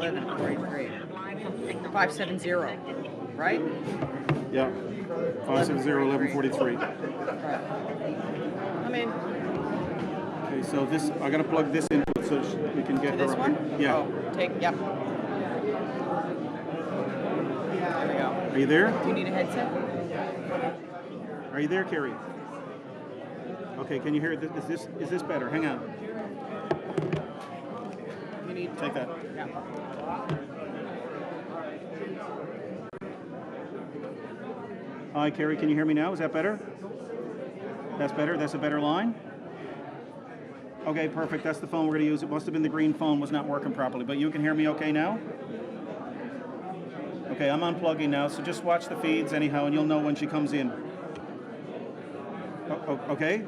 11:43. 570, right? Yeah. 570-1143. I'm in. Okay, so this, I gotta plug this into it so we can get To this her. one? Yeah. Oh, yep. There we go. Are you there? Do you need a headset? Are you there, Carrie? Okay, can you hear it? Is this better? Hang on. You need. Take that. Yeah. Hi, Carrie, can you hear me now? Is that better? That's better? That's a better line? Okay, perfect. That's the phone we're going to use. It must have been the green phone was not working properly, but you can hear me okay now? Okay, I'm unplugging now, so just watch the feeds anyhow, and you'll know when she comes in. Okay?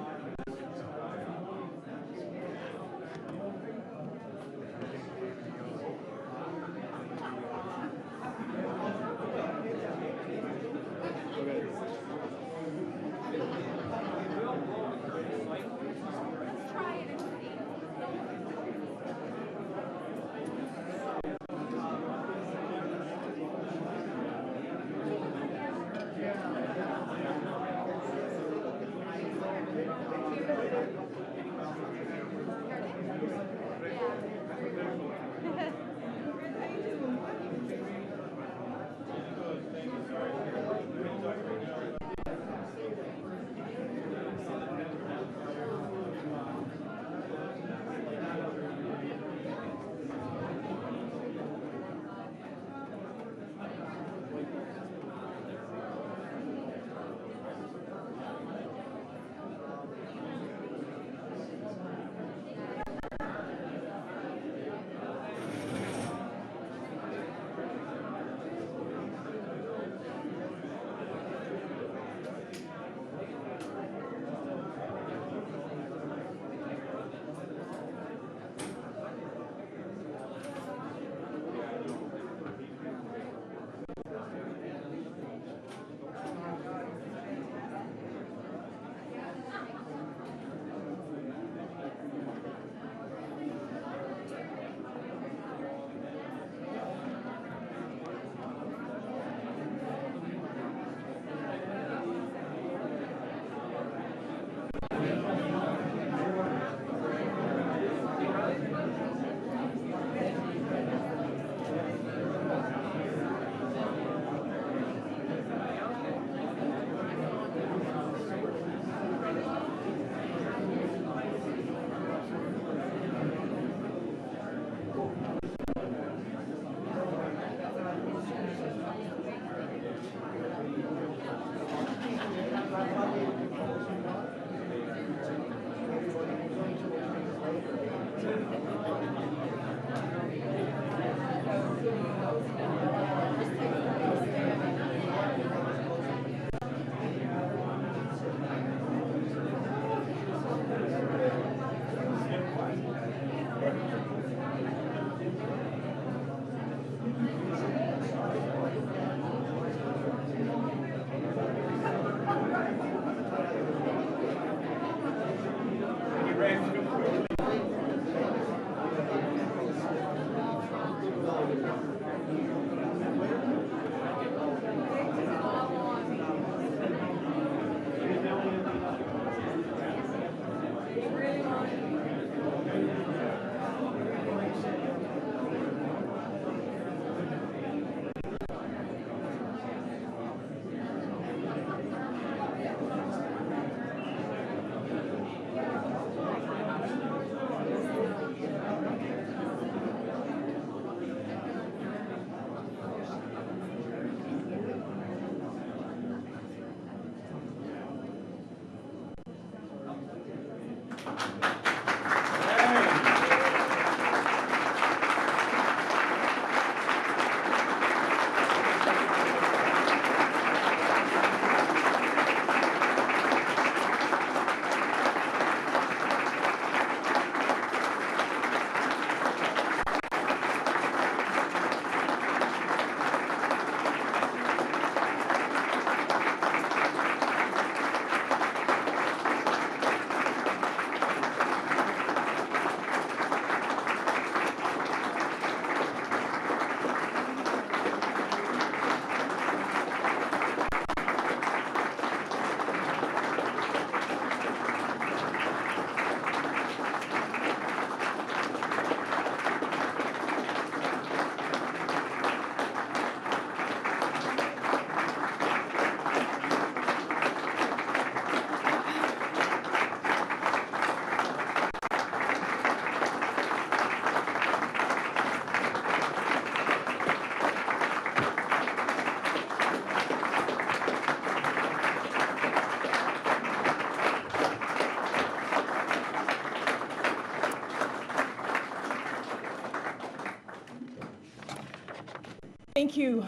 Thank you.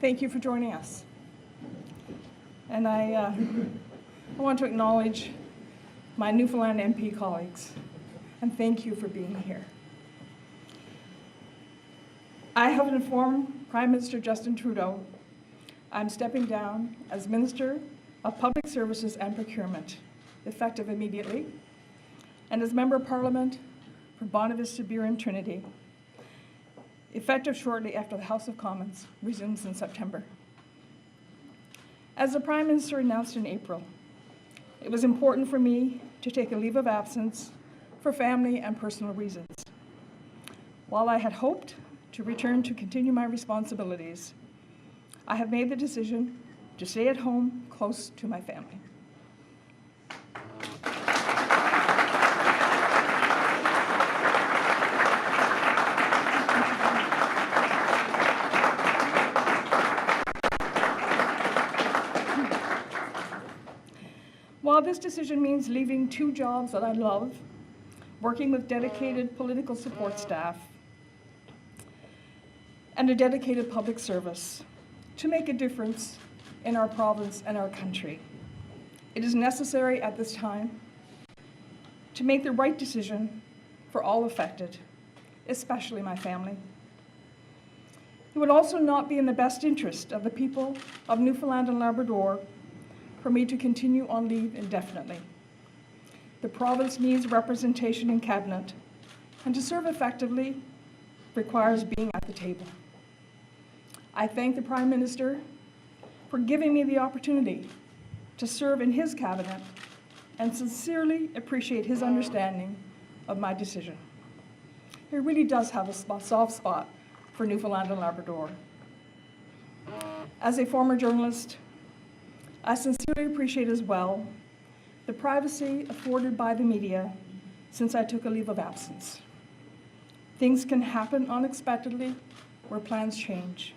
Thank you for joining us. And I want to acknowledge my Newfoundland MP colleagues, and thank you for being here. I have informed Prime Minister Justin Trudeau I'm stepping down as Minister of Public Services and Procurement, effective immediately, and as Member of Parliament for Bonavista, Burin, Trinity, effective shortly after the House of Commons resumes in September. As the Prime Minister announced in April, it was important for me to take a leave of absence for family and personal reasons. While I had hoped to return to continue my responsibilities, I have made the decision to stay at home close to my family. While this decision means leaving 2 jobs that I love, working with dedicated political support staff, and a dedicated public service to make a difference in our province and our country, it is necessary at this time to make the right decision for all affected, especially my family. It would also not be in the best interest of the people of Newfoundland and Labrador for me to continue on leave indefinitely. The province needs representation in cabinet, and to serve effectively requires being at the table. I thank the Prime Minister for giving me the opportunity to serve in his cabinet and sincerely appreciate his understanding of my decision. He really does have a soft spot for Newfoundland and Labrador. As a former journalist, I sincerely appreciate as well the privacy afforded by the media since I took a leave of absence. Things can happen unexpectedly where plans change.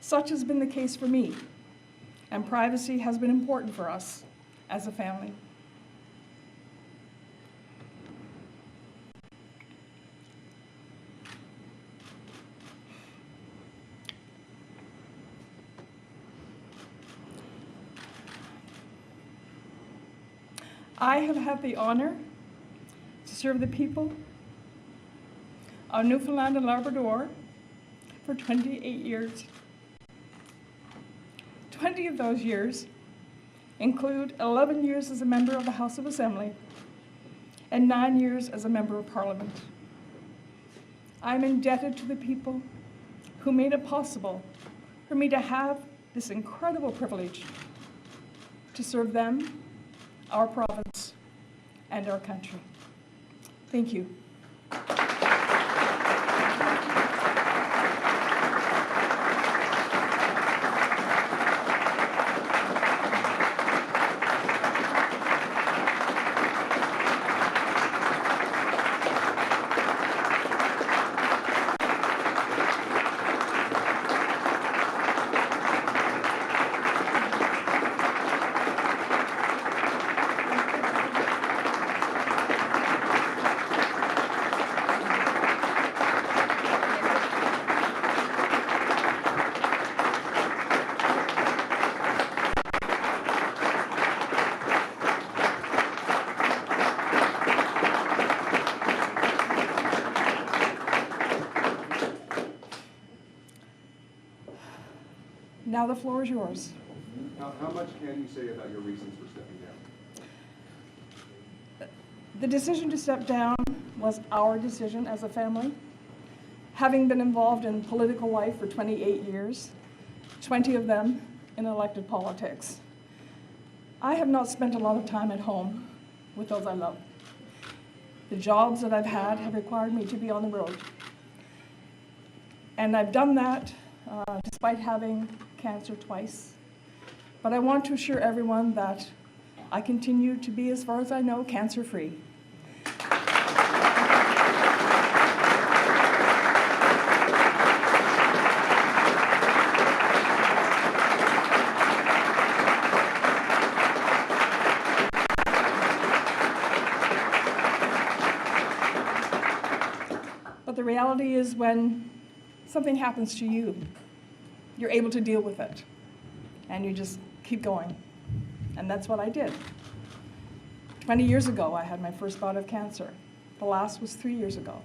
Such has been the case for me, and privacy has been important for us as a family. I have had the honor to serve the people of Newfoundland and Labrador for 28 years. 20 of those years include 11 years as a member of the House of Assembly and 9 years as a member of Parliament. I'm indebted to the people who made it possible for me to have this incredible privilege to serve them, our province, and our country. Thank you. Now the floor is yours. How much can you say about your reasons for stepping down? The decision to step down was our decision as a family. Having been involved in political life for 28 years, 20 of them in elected politics, I have not spent a lot of time at home with those I love. The jobs that I've had have required me to be on the road. And I've done that despite having cancer twice. But I want to assure everyone that I continue to be, as far as I know, cancer-free. But the reality is when something happens to you, you're able to deal with it, and you just keep going. And that's what I did. 20 years ago, I had my first bout of cancer. The last was 3 years ago.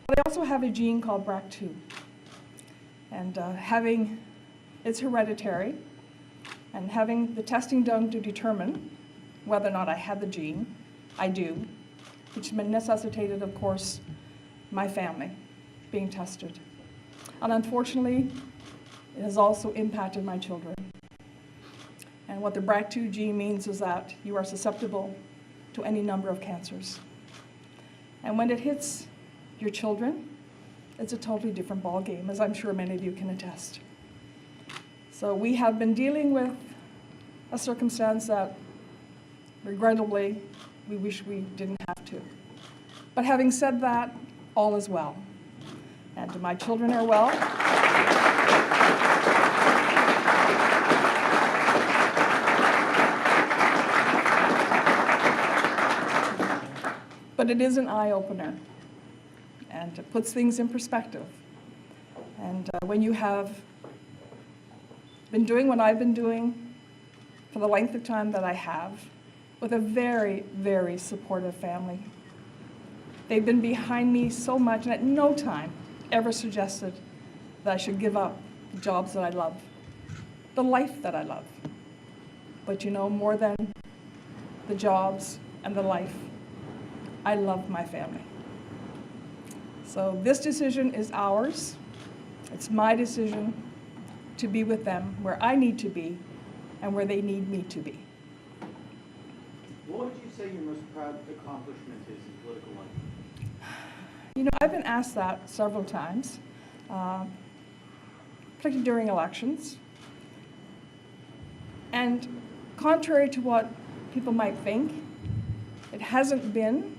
But I also have a gene called BRCA2. And it's hereditary, and having the testing done to determine whether or not I had the gene, I do, which necessitated, of course, my family being tested. And unfortunately, it has also impacted my children. And what the BRCA2 gene means is that you are susceptible to any number of cancers. And when it hits your children, it's a totally different ballgame, as I'm sure many of you can attest. So we have been dealing with a circumstance that, regrettably, we wish we didn't have to. But having said that, all is well. And my children are well. But it is an eye-opener, and it puts things in perspective. And when you have been doing what I've been doing for the length of time that I have, with a very, very supportive family. They've been behind me so much, and at no time ever suggested that I should give up the jobs that I love, the life that I love. But you know, more than the jobs and the life, I love my family. So this decision is ours. It's my decision to be with them where I need to be and where they need me to be. What would you say your most proud accomplishment is in political life? You know, I've been asked that several times, particularly during elections. And contrary to what people might think, it hasn't been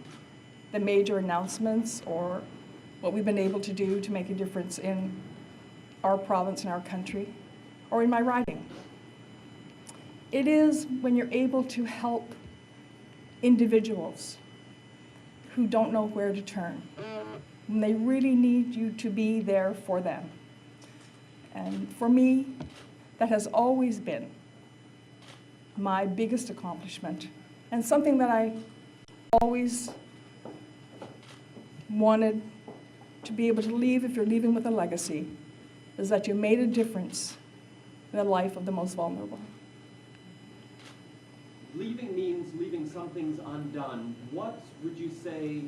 the major announcements or what we've been able to do to make a difference in our province and our country, or in my riding. It is when you're able to help individuals who don't know where to turn, when they really need you to be there for them. And for me, that has always been my biggest accomplishment, and something that I always wanted to be able to leave, if you're leaving with a legacy, is that you made a difference in the life of the most vulnerable. Leaving means leaving some things undone. What would you say,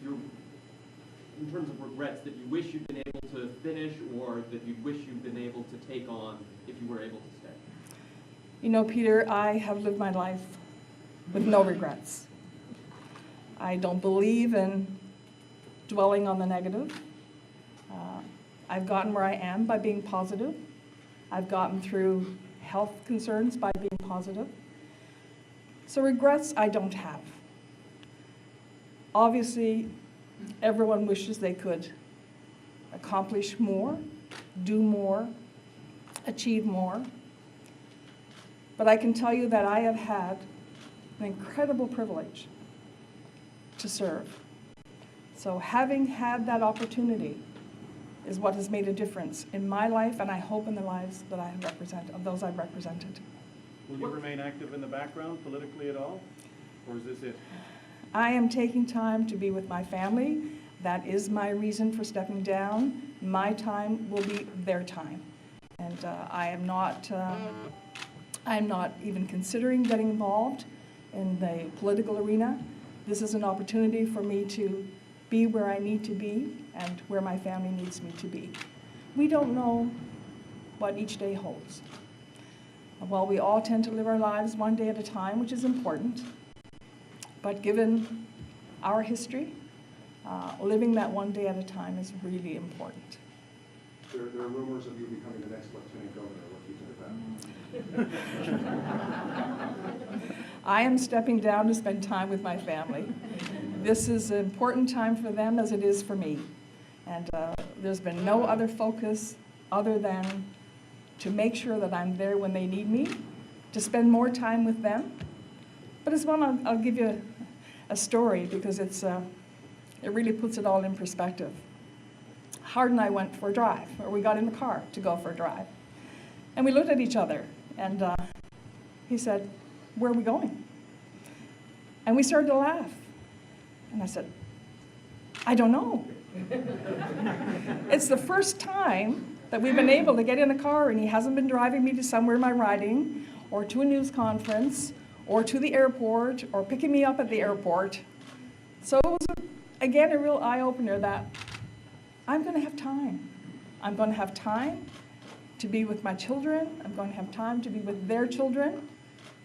in terms of regrets, that you wish you'd been able to finish, or that you wish you'd been able to take on if you were able to stay? You know, Peter, I have lived my life with no regrets. I don't believe in dwelling on the negative. I've gotten where I am by being positive. I've gotten through health concerns by being positive. So regrets I don't have. Obviously, everyone wishes they could accomplish more, do more, achieve more. But I can tell you that I have had an incredible privilege to serve. So having had that opportunity is what has made a difference in my life, and I hope in the lives that I have represented, of those I've represented. Will you remain active in the background politically at all, or is this it? I am taking time to be with my family. That is my reason for stepping down. My time will be their time. And I am not even considering getting involved in the political arena. This is an opportunity for me to be where I need to be and where my family needs me to be. We don't know what each day holds. While we all tend to live our lives one day at a time, which is important, but given our history, living that one day at a time is really important. There are rumors of you becoming the next lieutenant governor. What do you think of that? I am stepping down to spend time with my family. This is an important time for them as it is for me. And there's been no other focus other than to make sure that I'm there when they need me, to spend more time with them. But as well, I'll give you a story because it really puts it all in perspective. Howard and I went for a drive, or we got in the car to go for a drive. And we looked at each other, and he said, "Where are we going?" And we started to laugh. And I said, "I don't know." It's the first time that we've been able to get in a car and he hasn't been driving me to somewhere in my riding, or to a news conference, or to the airport, or picking me up at the airport. So it was, again, a real eye-opener that I'm going to have time. I'm going to have time to be with my children. I'm going to have time to be with their children.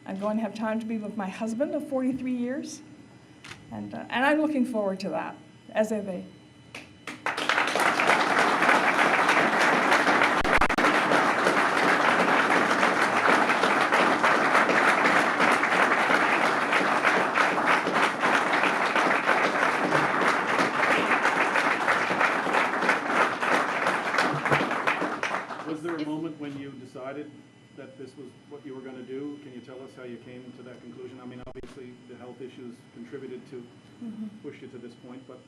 I'm going to have time to be with my husband of 43 years. And I'm looking forward to that, as are they. Was there a moment when you decided that this was what you were going to do? Can you tell us how you came to that conclusion? I mean, obviously, the health issues contributed to push you to this point, but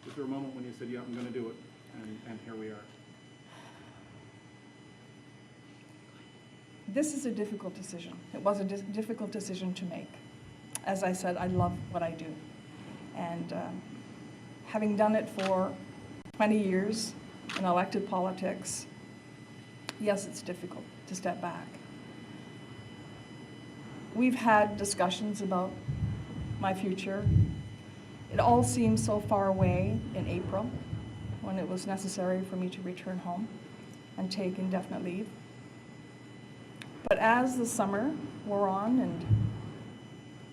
was there a moment when you said, yeah, I'm going to do it, and here we are? This is a difficult decision. It was a difficult decision to make. As I said, I love what I do. And having done it for 20 years in elected politics, yes, it's difficult to step back. We've had discussions about my future. It all seemed so far away in April, when it was necessary for me to return home and take indefinite leave. But as the summer wore on and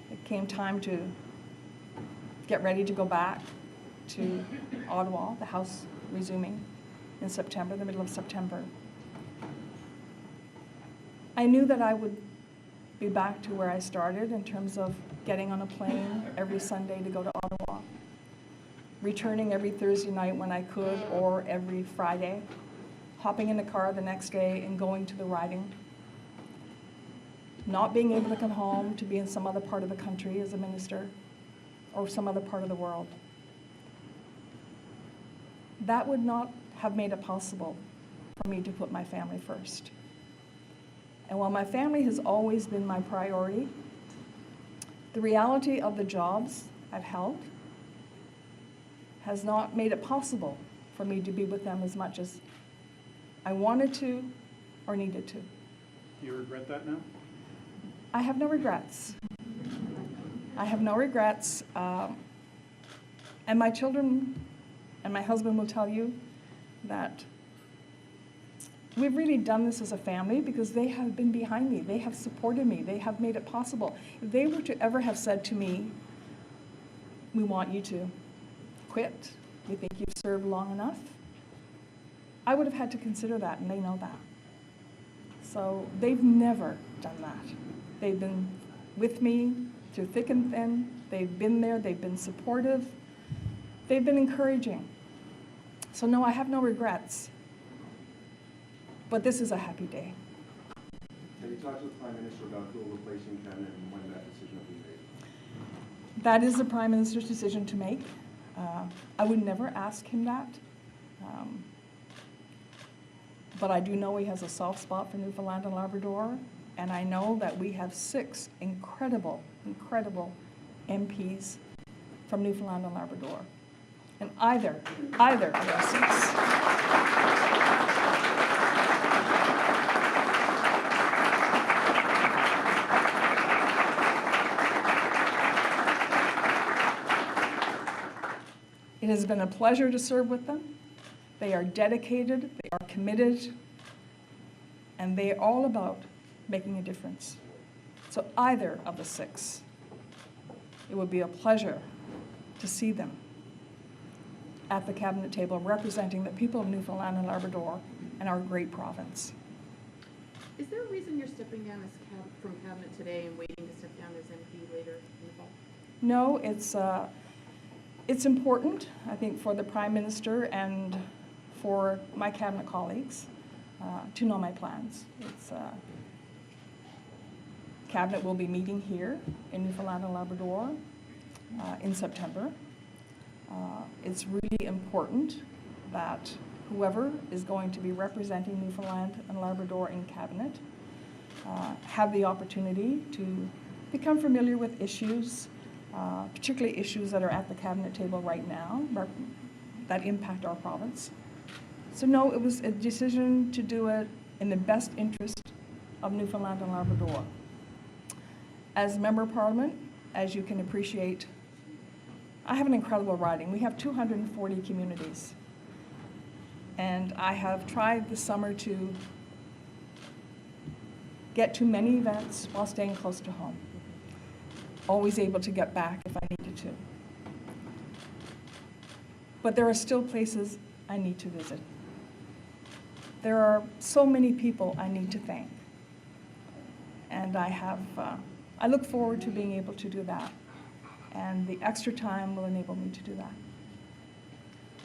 it came time to get ready to go back to Ottawa, the House resuming in September, the middle of September, I knew that I would be back to where I started in terms of getting on a plane every Sunday to go to Ottawa, returning every Thursday night when I could, or every Friday, hopping in the car the next day and going to the riding, not being able to come home to be in some other part of the country as a minister or some other part of the world. That would not have made it possible for me to put my family first. And while my family has always been my priority, the reality of the jobs I've held has not made it possible for me to be with them as much as I wanted to or needed to. Do you regret that now? I have no regrets. I have no regrets. And my children and my husband will tell you that we've really done this as a family because they have been behind me. They have supported me. They have made it possible. If they were to ever have said to me, "We want you to quit. We think you've served long enough," I would have had to consider that, and they know that. So they've never done that. They've been with me through thick and thin. They've been there. They've been supportive. They've been encouraging. So no, I have no regrets. But this is a happy day. Have you talked to the Prime Minister about who will replace you in cabinet and when that decision will be made? That is the Prime Minister's decision to make. I would never ask him that. But I do know he has a soft spot for Newfoundland and Labrador, and I know that we have 6 incredible MPs from Newfoundland and Labrador. And either of those 6 It has been a pleasure to serve with them. They are dedicated, they are committed, and they are all about making a difference. So either of the 6, it would be a pleasure to see them at the cabinet table representing the people of Newfoundland and Labrador and our great province. Is there a reason you're stepping down from cabinet today and waiting to step down as MP later in the fall? No, it's important, I think, for the Prime Minister and for my cabinet colleagues to know my plans. Cabinet will be meeting here in Newfoundland and Labrador in September. It's really important that whoever is going to be representing Newfoundland and Labrador in Cabinet have the opportunity to become familiar with issues, particularly issues that are at the Cabinet table right now that impact our province. So no, it was a decision to do it in the best interest of Newfoundland and Labrador. As Member of Parliament, as you can appreciate, I have an incredible riding. We have 240 communities. And I have tried this summer to get to many events while staying close to home. Always able to get back if I needed to. But there are still places I need to visit. There are so many people I need to thank. And I look forward to being able to do that. And the extra time will enable me to do that.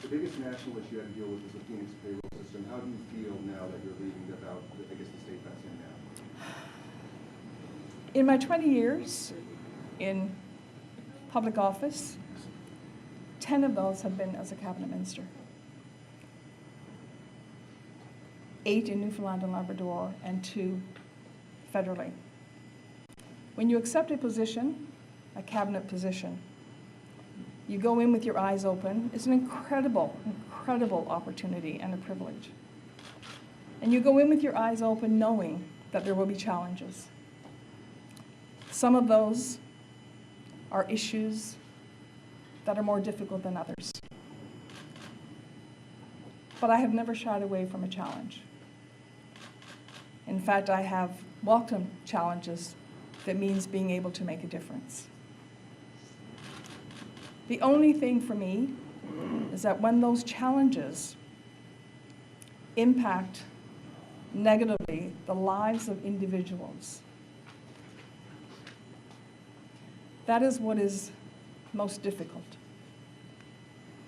The biggest national issue you had to deal with is the Phoenix payroll system. How do you feel now that you're leaving about, I guess, the state that's in now? In my 20 years in public office, 10 of those have been as a cabinet minister. 8 in Newfoundland and Labrador, and 2 federally. When you accept a position, a cabinet position, you go in with your eyes open. It's an incredible, incredible opportunity and a privilege. And you go in with your eyes open knowing that there will be challenges. Some of those are issues that are more difficult than others. But I have never shied away from a challenge. In fact, I have welcomed challenges that means being able to make a difference. The only thing for me is that when those challenges impact negatively the lives of individuals, that is what is most difficult.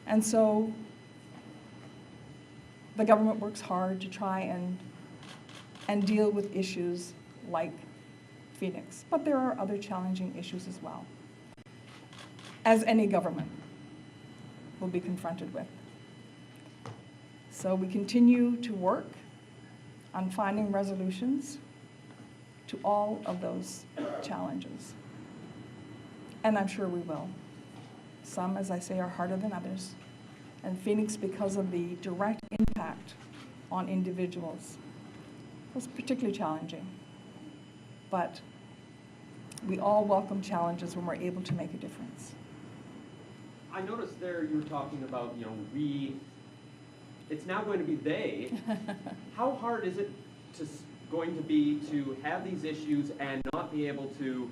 And so the government works hard to try and deal with issues like Phoenix, but there are other challenging issues as well, as any government will be confronted with. So we continue to work on finding resolutions to all of those challenges. And I'm sure we will. Some, as I say, are harder than others. And Phoenix, because of the direct impact on individuals, was particularly challenging. But we all welcome challenges when we're able to make a difference. I noticed there you were talking about, it's now going to be they. How hard is it going to be to have these issues and not be able to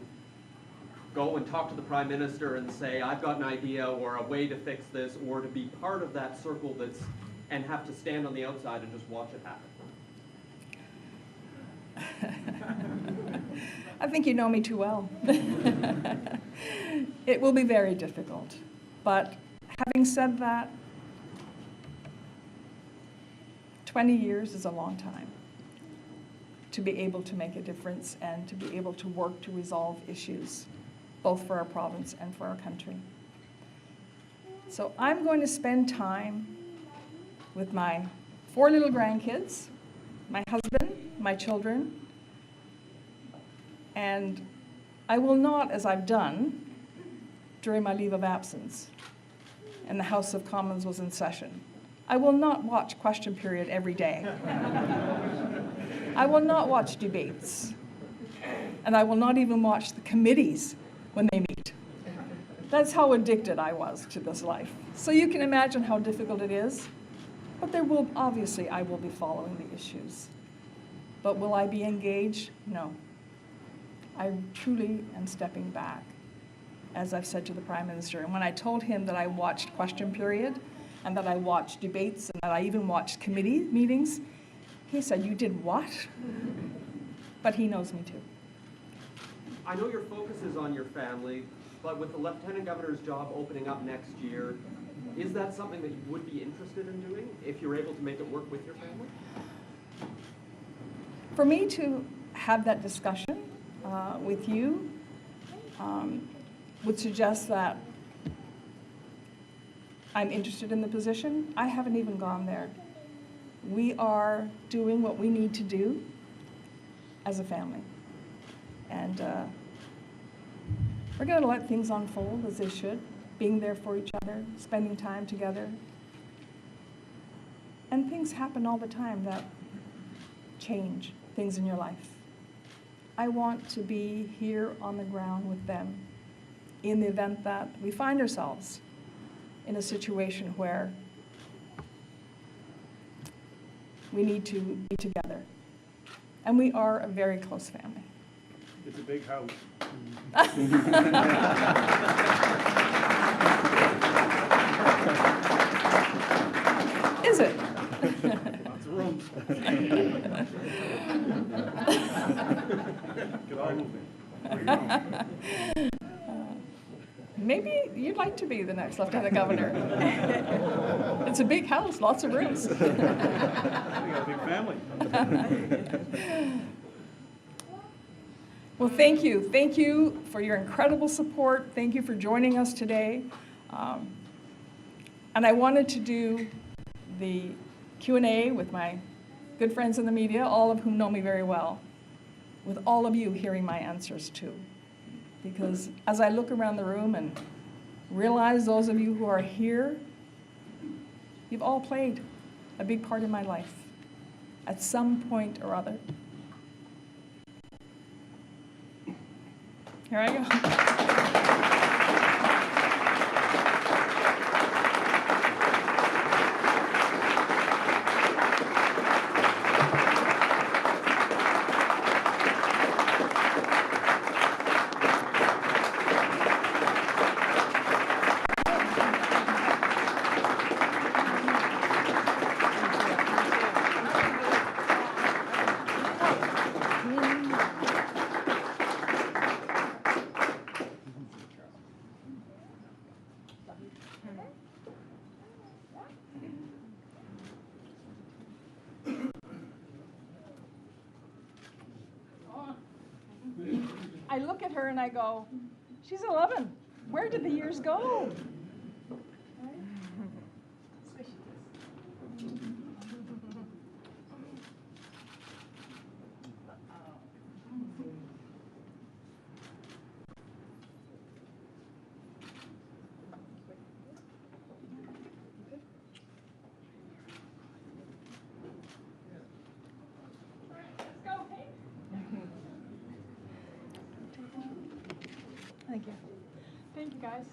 go and talk to the Prime Minister and say, I've got an idea or a way to fix this, or to be part of that circle and have to stand on the outside and just watch it happen? I think you know me too well. It will be very difficult. But having said that, 20 years is a long time to be able to make a difference and to be able to work to resolve issues, both for our province and for our country. So I'm going to spend time with my 4 little grandkids, my husband, my children, and I will not, as I've done during my leave of absence and the House of Commons was in session, I will not watch question period every day. I will not watch debates. And I will not even watch the committees when they meet. That's how addicted I was to this life. So you can imagine how difficult it is. But obviously, I will be following the issues. But will I be engaged? No. I truly am stepping back, as I've said to the Prime Minister. And when I told him that I watched question period, and that I watched debates, and that I even watched committee meetings, he said, "You did what?" But he knows me too. I know your focus is on your family, but with the Lieutenant Governor's job opening up next year, is that something that you would be interested in doing if you're able to make it work with your family? For me to have that discussion with you would suggest that I'm interested in the position. I haven't even gone there. We are doing what we need to do as a family. And we're going to let things unfold as they should, being there for each other, spending time together. And things happen all the time that change things in your life. I want to be here on the ground with them in the event that we find ourselves in a situation where we need to be together. And we are a very close family. It's a big house. Is it? Lots of rooms. Get all moving. Maybe you'd like to be the next Lieutenant Governor. It's a big house, lots of rooms. We got a big family. Well, thank you. Thank you for your incredible support. Thank you for joining us today. And I wanted to do the Q&A with my good friends in the media, all of whom know me very well, with all of you hearing my answers too. Because as I look around the room and realize those of you who are here, you've all played a big part in my life at some point or other. Here I go. I look at her and I go, she's 11. Where did the years go? Thank you. Thank you, guys.